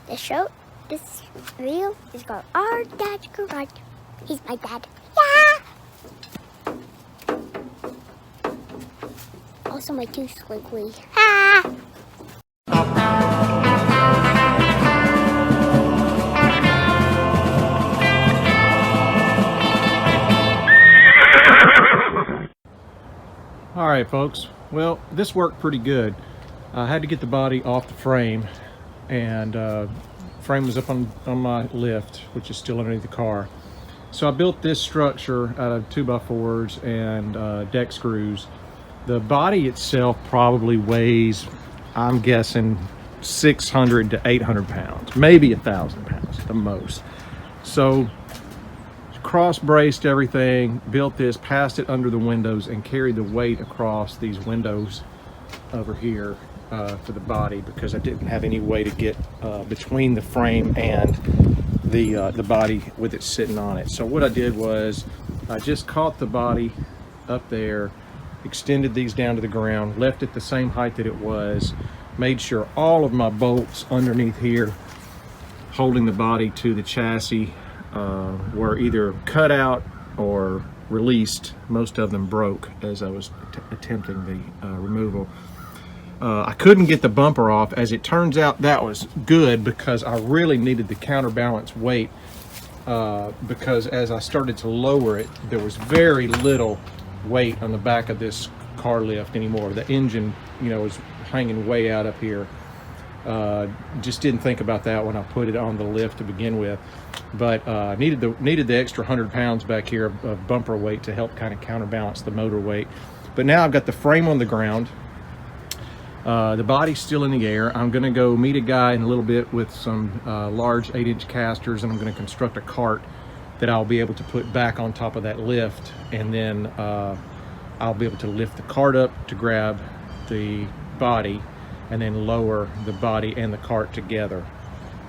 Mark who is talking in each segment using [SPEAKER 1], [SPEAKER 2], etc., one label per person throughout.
[SPEAKER 1] This video is called Our Dad's Garage. He's my dad. Yeah! Also my tooth squiggly. Ha!
[SPEAKER 2] All right, folks. Well, this worked pretty good. I had to get the body off the frame, and frame was up on my lift, which is still underneath the car. So I built this structure out of 2x4s and deck screws. The body itself probably weighs, I'm guessing, 600 to 800 pounds, maybe 1,000 pounds at the most. So cross braced everything, built this, passed it under the windows, and carried the weight across these windows over here for the body, because I didn't have any way to get between the frame and the body with it sitting on it. So what I did was I just caught the body up there, extended these down to the ground, left it the same height that it was, made sure all of my bolts underneath here holding the body to the chassis were either cut out or released. Most of them broke as I was attempting the removal. I couldn't get the bumper off. As it turns out, that was good, because I really needed the counterbalance weight, because as I started to lower it, there was very little weight on the back of this car lift anymore. The engine, was hanging way out up here. Just didn't think about that when I put it on the lift to begin with, but needed the extra 100 pounds back here of bumper weight to help kind of counterbalance the motor weight. But now I've got the frame on the ground, the body's still in the air. I'm going to go meet a guy in a little bit with some large 8-inch casters, and I'm going to construct a cart that I'll be able to put back on top of that lift, and then I'll be able to lift the cart up to grab the body, and then lower the body and the cart together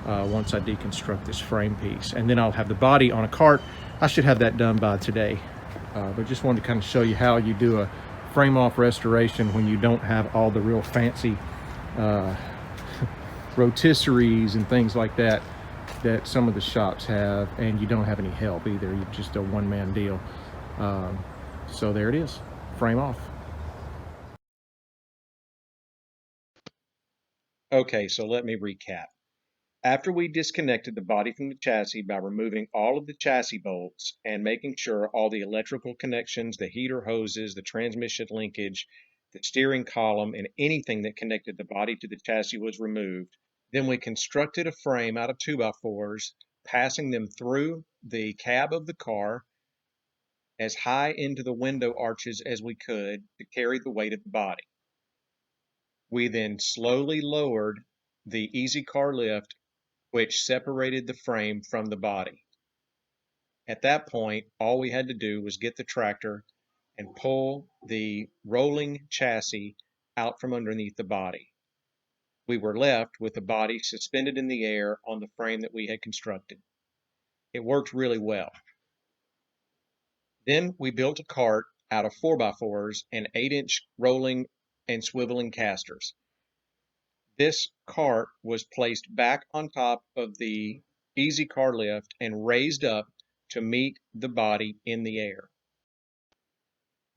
[SPEAKER 2] once I deconstruct this frame piece. And then I'll have the body on a cart. I should have that done by today. But just wanted to kind of show you how you do a frame off restoration when you don't have all the real fancy rotisseries and things like that that some of the shops have, and you don't have any help either. You're just a one-man deal. So there it is, frame off. Okay, so let me recap. After we disconnected the body from the chassis by removing all of the chassis bolts and making sure all the electrical connections, the heater hoses, the transmission linkage, the steering column, and anything that connected the body to the chassis was removed, then we constructed a frame out of 2x4s, passing them through the cab of the car as high into the window arches as we could to carry the weight of the body. We then slowly lowered the EZCarLift, which separated the frame from the body. At that point, all we had to do was get the tractor and pull the rolling chassis out from underneath the body. We were left with the body suspended in the air on the frame that we had constructed. It worked really well. Then we built a cart out of 4x4s and 8-inch rolling and swiveling casters. This cart was placed back on top of the EZCarLift and raised up to meet the body in the air.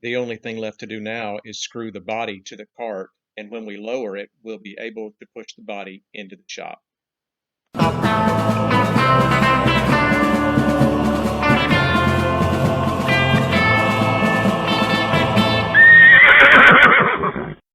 [SPEAKER 2] The only thing left to do now is screw the body to the cart, and when we lower it, we'll be able to push the body into the shop.